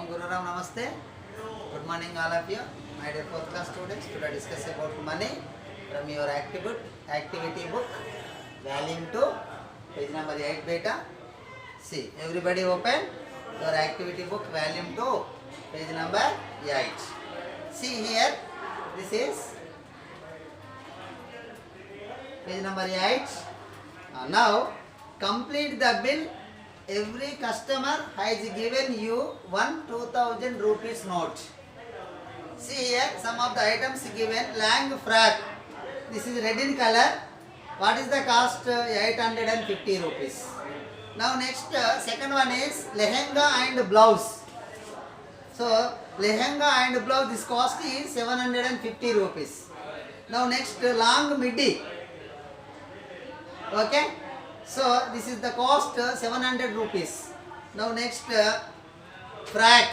Om Guru Ram Namaste. Good morning all of you. My dear 4th class students, today discuss about money from your activity book, volume 2, page number 8 beta. See, everybody open your activity book, volume 2, page number 8. See here, this is page number 8. Now, complete the bill. Every customer has given you 2000 rupees note. See here, some of the items given. Lang frock. This is red in color. What is the cost? 850 rupees. Now next, second one is lehenga and blouse. So, lehenga and blouse, this cost is 750 rupees. Now next, long midi. Okay. So this is the cost 700 rupees. Now next frock.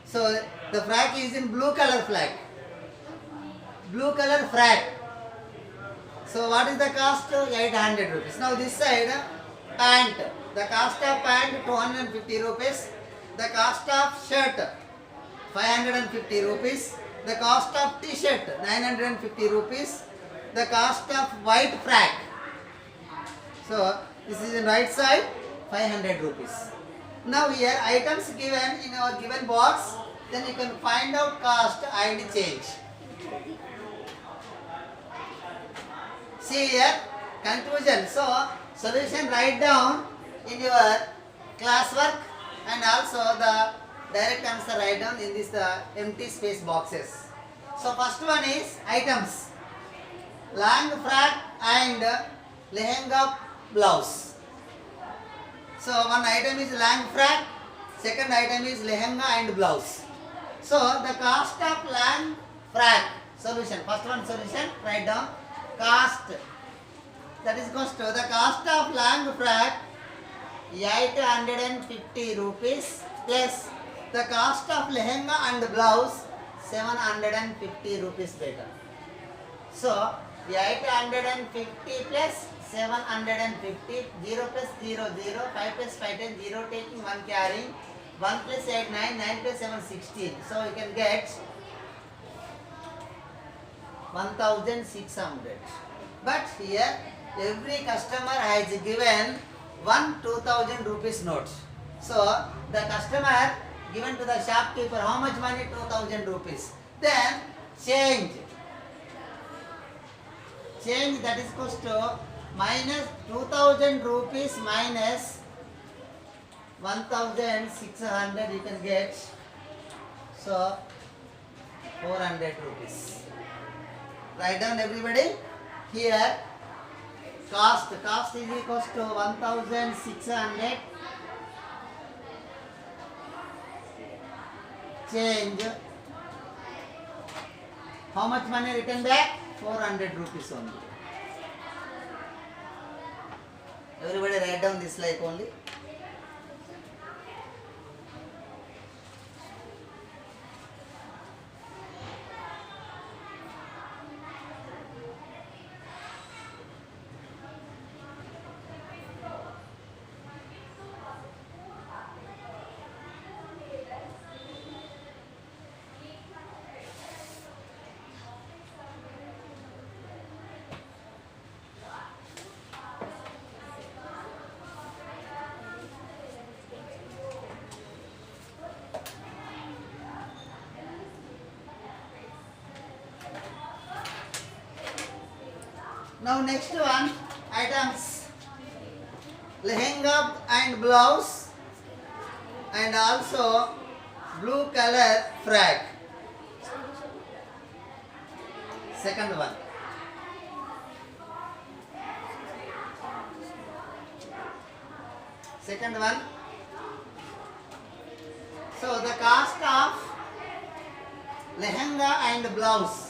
So the frock is in blue color frock. Blue color frock. So what is the cost? 800 rupees. Now this side pant. The cost of pant 250 rupees. The cost of shirt 550 rupees. The cost of t-shirt 950 rupees. The cost of white frock. So this is in right side 500 rupees. Now here items given in our given box, then you can find out cost and change. See here conclusion. So solution write down in your classwork and also the direct answer write down in this empty space boxes. So first one is items. Long frock and lehenga blouse. So one item is long frock, second item is lehenga and blouse. So the cost of long frock, solution, first one solution, write down cost, that is cost, the cost of long frock 850 rupees plus the cost of lehenga and blouse 750 rupees better. So 850 plus 750, 0 plus 0, 0, 5 plus 5, 10, 0 taking 1 carrying, 1 plus 8, 9, 9 plus 7, 16. So you can get 1600. But here every customer has given 2000 rupees note. So the customer given to the shopkeeper how much money? 2000 rupees. Then change that is equals to minus 2000 rupees minus 1600 you can get, so 400 rupees. Write down everybody. Here cost is equals to 1600 change, how much money written back? 400 rupees only. Everybody write down this like only. Now next one, items lehenga and blouse and also blue color frock. Second one. So the cost of lehenga and blouse,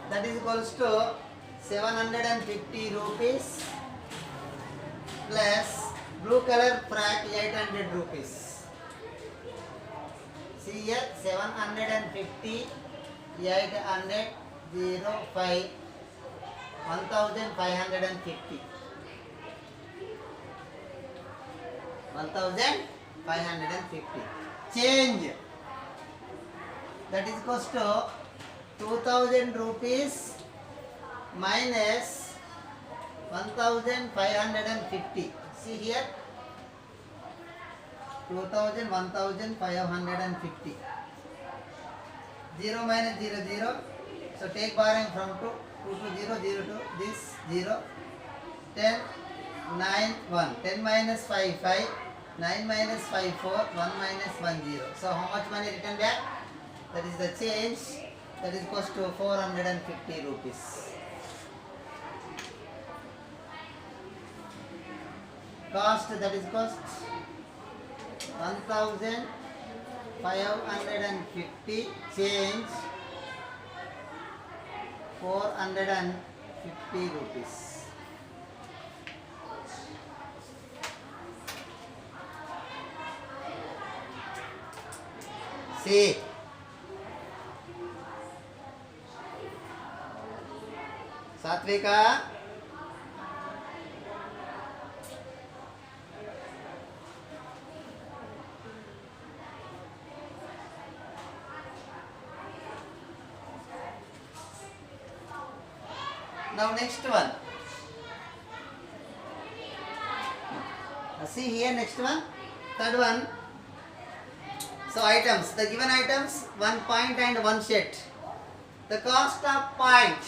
that is equals to 750 rupees plus blue color frock 800 rupees. See here 750, 800, 0, 5, 1550. 1550. 550. Change, that is equals to 2000 rupees minus 1550. See here, 2000, 1550. 0 minus 0, 0. So take borrowing from 2 to 0, 0 to this 0. 10, 9, 1. 10 minus 5, 5. 9 minus 5, 4. 1 minus 1, 0. So how much money returned back? That is the change. That is equals to 450 rupees. Cost, that is cost 1550. Change 450 rupees. See, Satvika, now next one. See here, next one, third one. So items, the given items, 1 point and 1 set. The cost of point,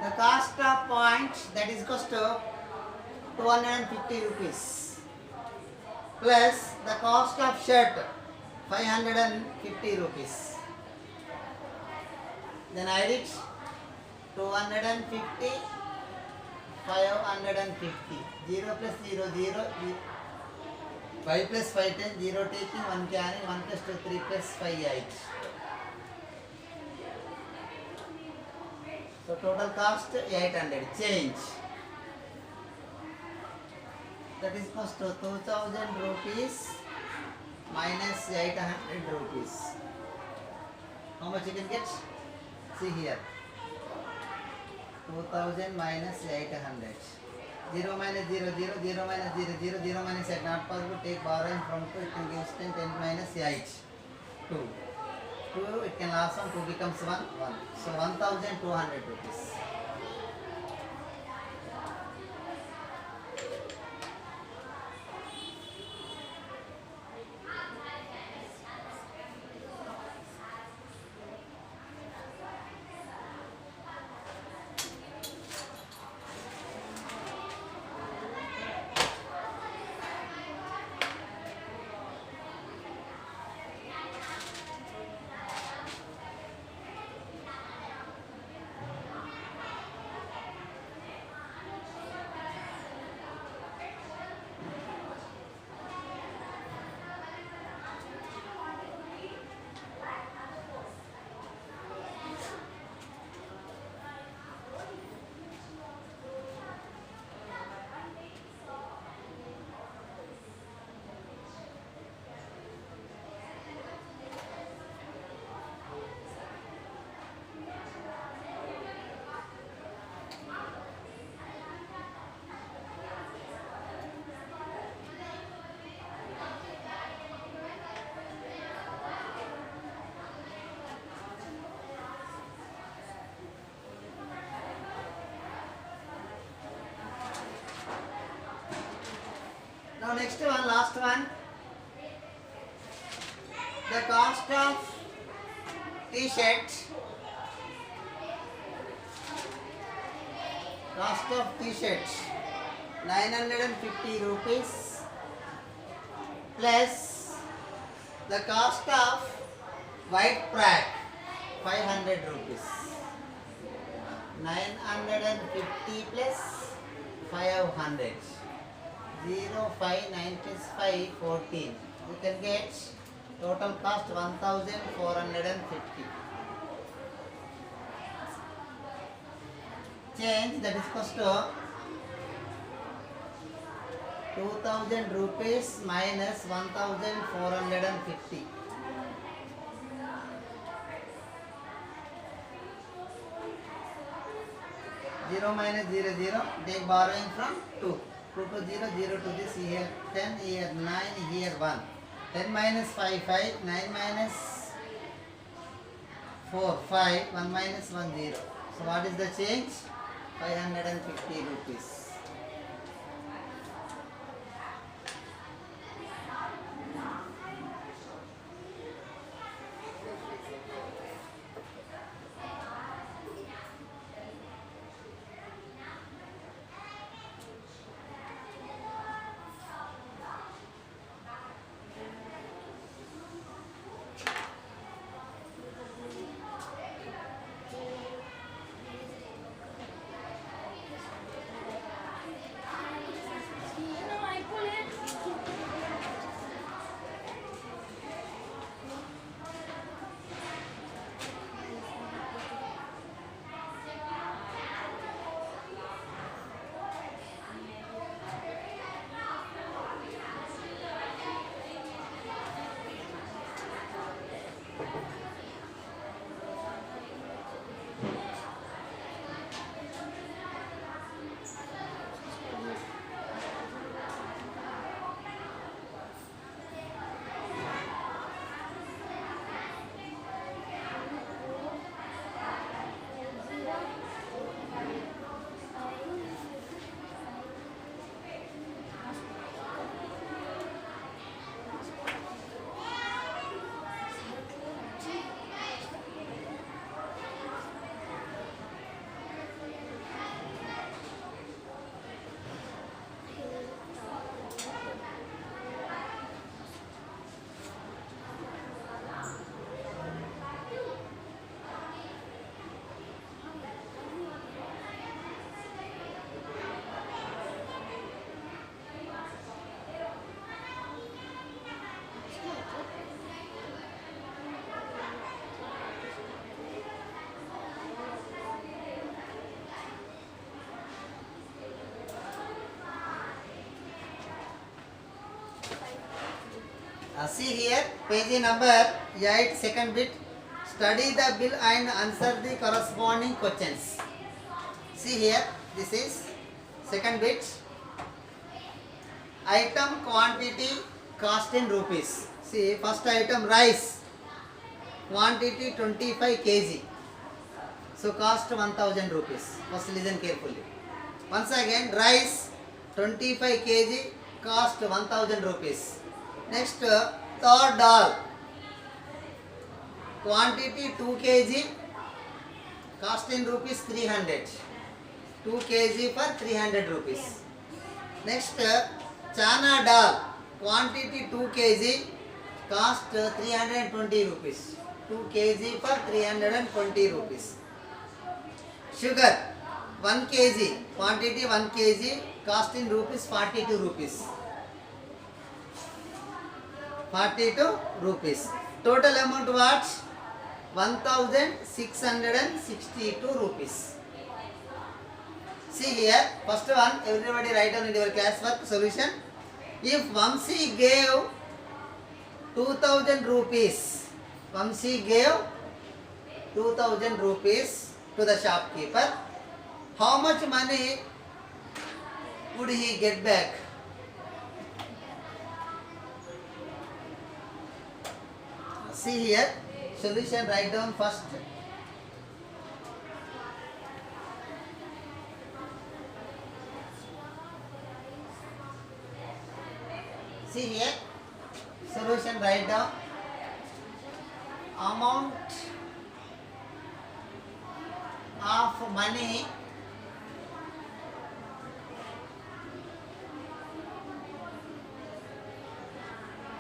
the cost of point, that is cost of 250 rupees, plus the cost of shirt 550 rupees. Then add it, 250, 550. 0 plus 0, 0. 5 plus 5, 10. 0 taking, 1 carrying. 1 plus 2, 3 plus 5, 8. So total cost 800. Change, that is cost to 2000 rupees minus 800 rupees. How much you can get? See here, 2000 minus 800. 0 minus 0, 0. 0 minus 0, 0. 0 minus 8. Not possible. Take borrowing from 2. It can give 10. 10 minus 8. 2. 2. It can last on 2 becomes 1. 1. So 1200 rupees. Now next one, last one. The cost of t-shirt. Cost of t-shirt 950 rupees plus the cost of white frack 500 rupees. 950 plus 500. 0, 5, 9 plus 5, 14. You can get total cost 1450. Change, that is cost to 2000 rupees minus 1450. 0 minus 0 0. Take borrowing from 2. 2 to 0 0 to this here 10 here 9 here 1. 10 minus 5 5. 9 minus 4 5. 1 minus 1 0. So what is the change? 550 rupees. See here, page number 8, second bit. Study the bill and answer the corresponding questions. See here, this is second bit. Item quantity cost in rupees. See, first item rice. Quantity 25 kg. So cost 1000 rupees. First listen carefully. Once again, rice 25 kg cost 1000 rupees. Next, third dal. Quantity 2 kg. Cost in rupees 300. 2 kg for 300 rupees. Next, chana dal. Quantity 2 kg. Cost 320 rupees. 2 kg for 320 rupees. Sugar 1 kg. Quantity 1 kg. Cost in rupees 42 rupees. 42 rupees. Total amount what? 1662 rupees. See here, first one, everybody write down in your classwork solution. If Vamsi gave 2000 rupees, Vamsi gave 2000 rupees to the shopkeeper, how much money would he get back? See here, solution write down first. See here, solution write down. Amount of money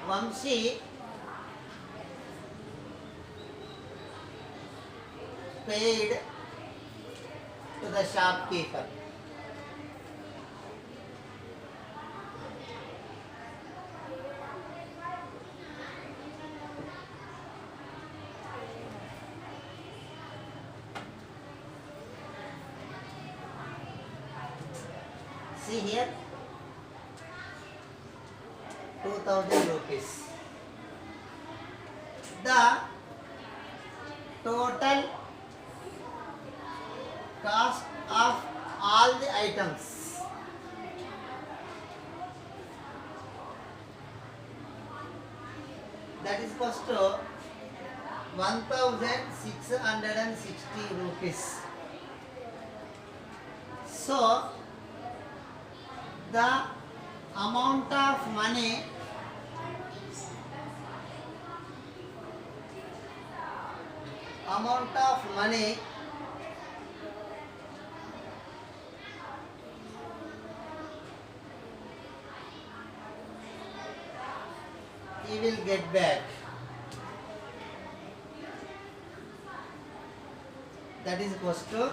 Vamsi paid to the shopkeeper. See here, 2000 rupees. The total cost of all the items. That is cost to 1660 rupees. So the amount of money he will get back. That is equals to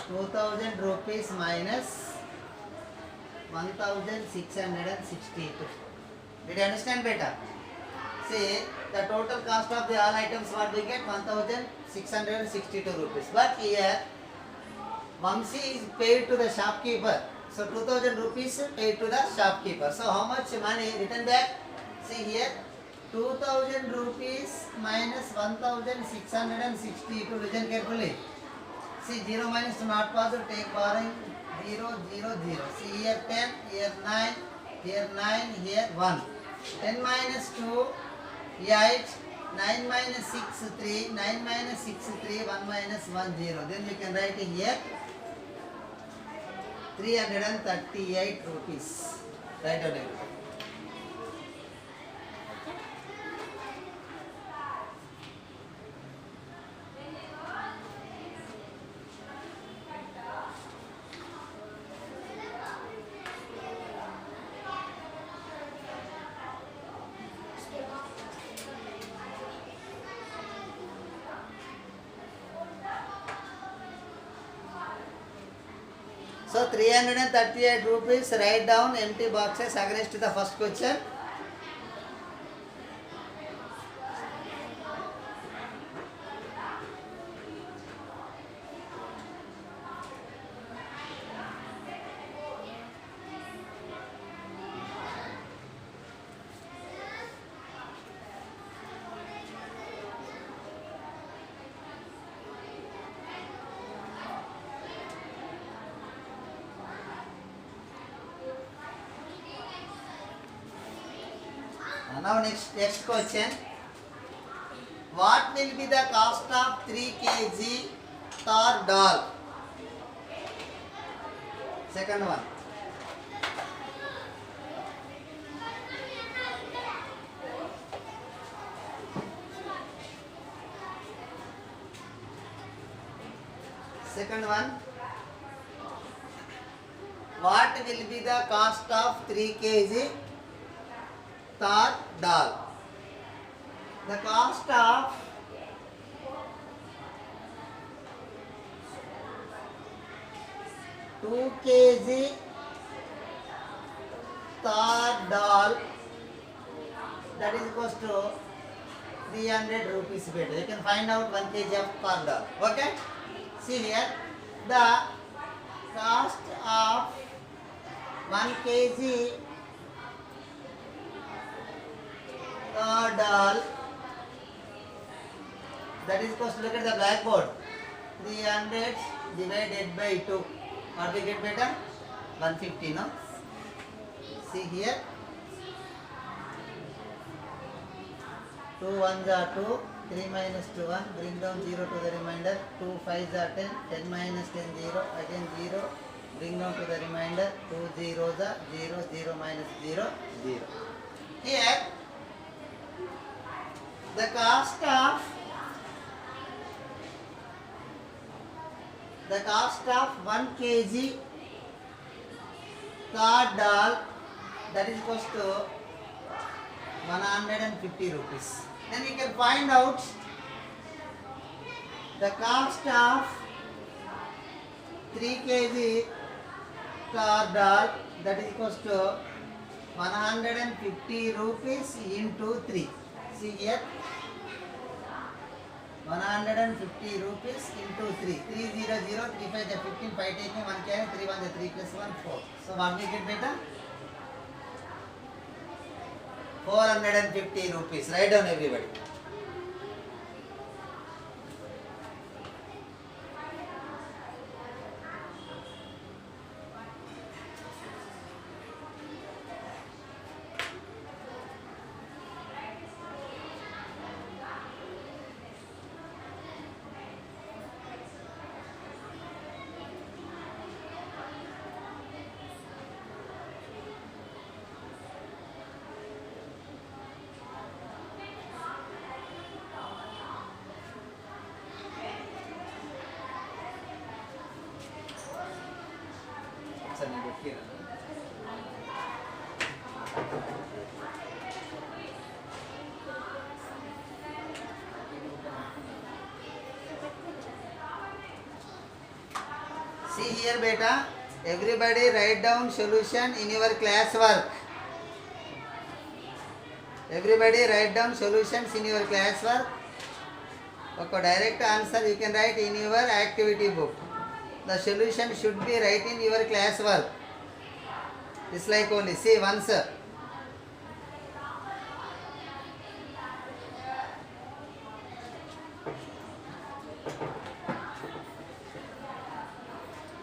2000 rupees minus 1662. Did you understand beta? See, the total cost of the all items what we get 1662 rupees. But here Vamsi is paid to the shopkeeper. So 2000 rupees paid to the shopkeeper. So how much money returned back? See here 2000 rupees minus 1662. Listen carefully. See 0 minus to not possible. Take borrowing 0 0 0. See here 10, here 9, here 9, here 1. 10 minus 2 8. 9 minus 6 3. 9 minus 6 3. 1 minus 1 0. Then you can write here 338 rupees. Write down everything. So 338 rupees, write down empty boxes against the first question. Now next question. What will be the cost of 3 kg tar dal? Second one. Second one. What will be the cost of 3 kg tar dal? The cost of two kg tar dal, that is equals to 300 rupees better. You can find out 1 kg of tar dal. Okay? See here, the cost of 1 kg tar dal, that is equals to, look at the blackboard, 300 divided by 2. What we get better? 150, no? See here, 2 ones are 2, 3 minus 2 1, bring down 0 to the remainder, 2 5s are 10, 10 minus 10 0, again 0, bring down to the remainder, 2 zeros are 0, 0 minus 0, 0. Here, the cost of 1 kg tar dal, that is equals to 150 rupees. Then you can find out the cost of 3 kg tar dal, that is equals to 150 rupees into 3. See here, 150 rupees into 3. 3 0 0, 3 5 is 15, 5 taking 1 carry, 3 1 is 3 plus 1 4. So what we get better? 450 rupees. Write down everybody. here beta. Everybody write down solution in your class work. Everybody write down solutions in your class work. Okay, direct answer you can write in your activity book. The solution should be right in your class work. It's like only see once.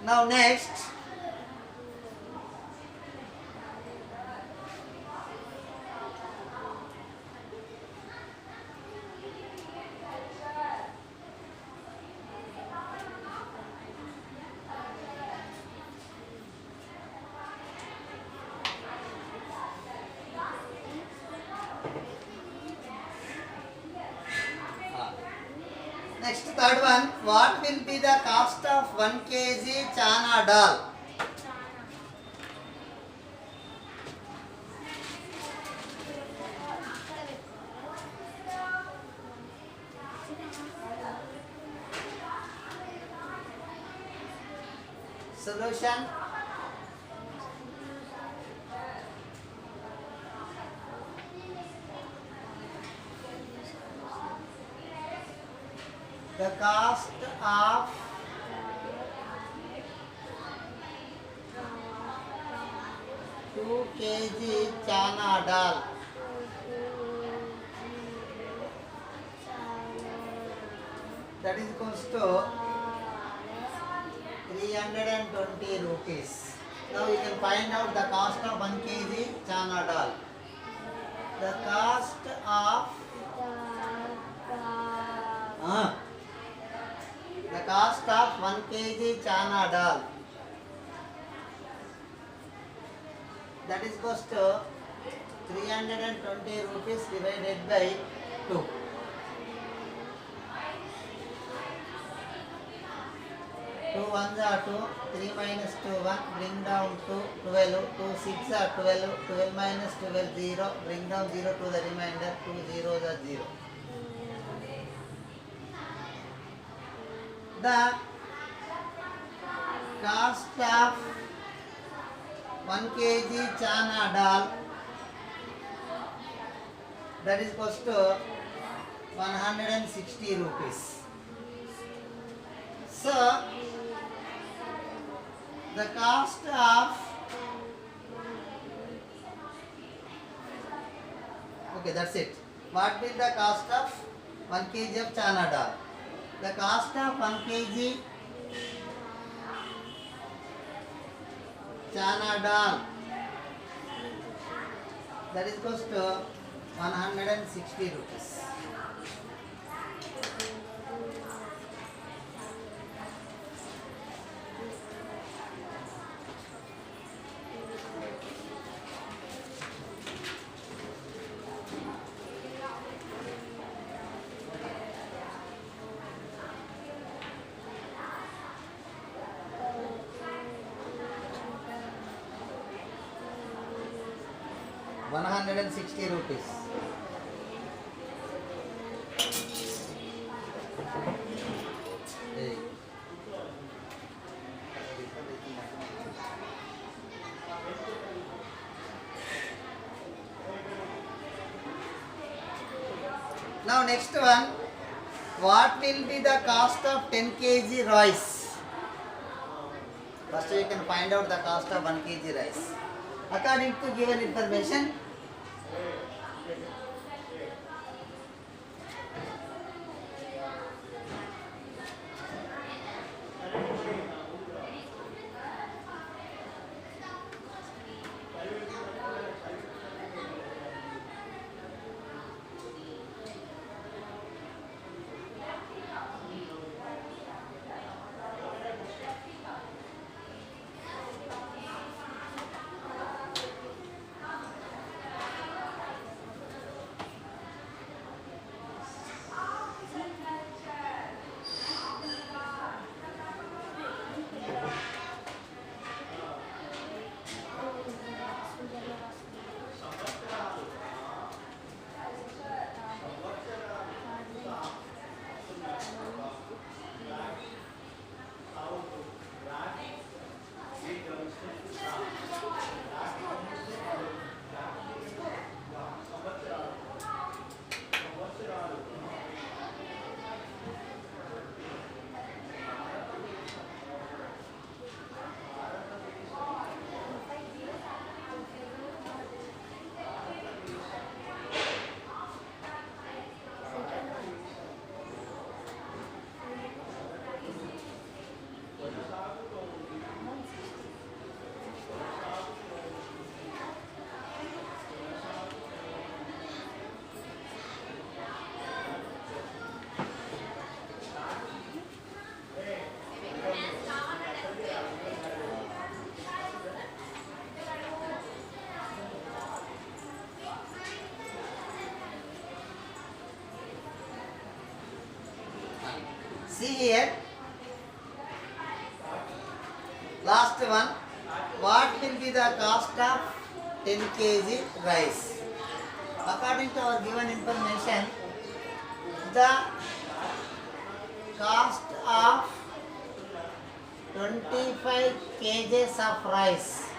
Now next, next third one. What will be the cost of 1 kg chana dal? Solution. The cost of 2 kg chana dal. That is equals to 320 rupees. Now you can find out the cost of 1 kg chana dal. The cost of the cost of 1 kg chana dal. That is equals to 320 rupees divided by 2. 2 1s are 2, 3 minus 2 1, bring down to 12, 2 6 are 12, 12 minus 12 0, bring down 0 to the remainder, 2 zeros are 0. The cost of 1 kg chana dal, that is equals to 160 rupees. So the cost of, okay, that's it. What will the cost of 1 kg of chana dal? The cost of 1 kg chana dal, that is equals to 160 rupees. ₹160. Now next one, what will be the cost of 10 kg rice? First you can find out the cost of 1 kg rice. According to given information, See here, last one. What will be the cost of 10 kg rice? According to our given information, the cost of 25 kgs of rice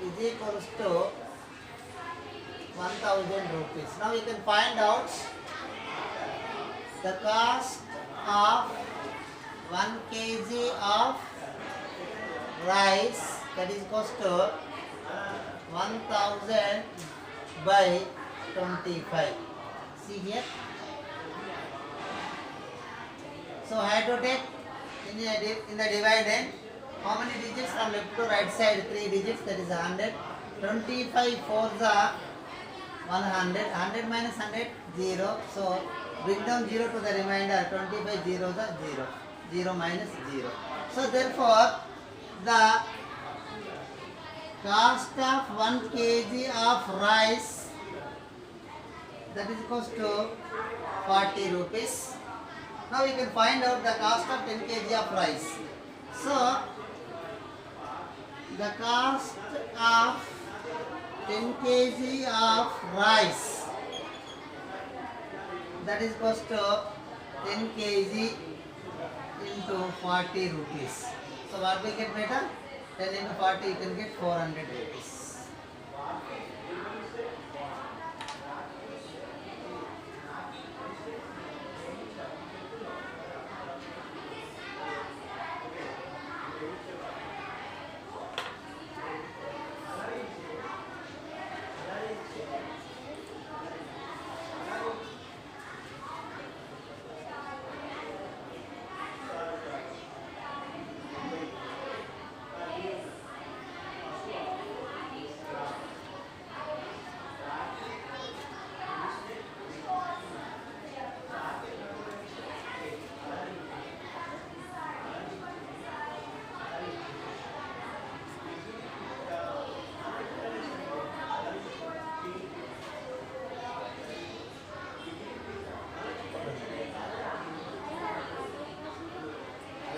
is equals to 1000 rupees. Now you can find out the cost of 1 kg of rice, that is equals to 1000 by 25. See here. So I have to take in the dividend how many digits from left to right side? 3 digits, that is 100. 25 4 the 100. 100 minus 100 0. So bring down 0 to the remainder. 25 0 the 0. 0 minus 0. So therefore the cost of 1 kg of rice, that is equals to 40 rupees. Now we can find out the cost of 10 kg of rice. So the cost of 10 kg of rice, that is equals to 10 kg into 40 rupees. So what we get better? 10 into 40 you can get 400 rupees.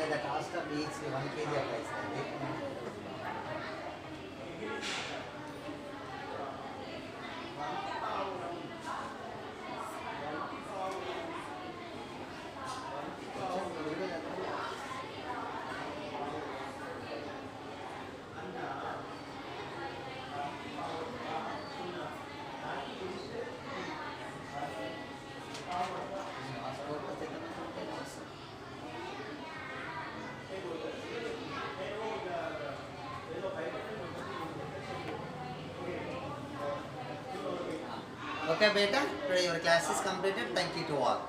The cost of each 1 kg of rice. Okay, beta. Today your class is completed. Thank you to all.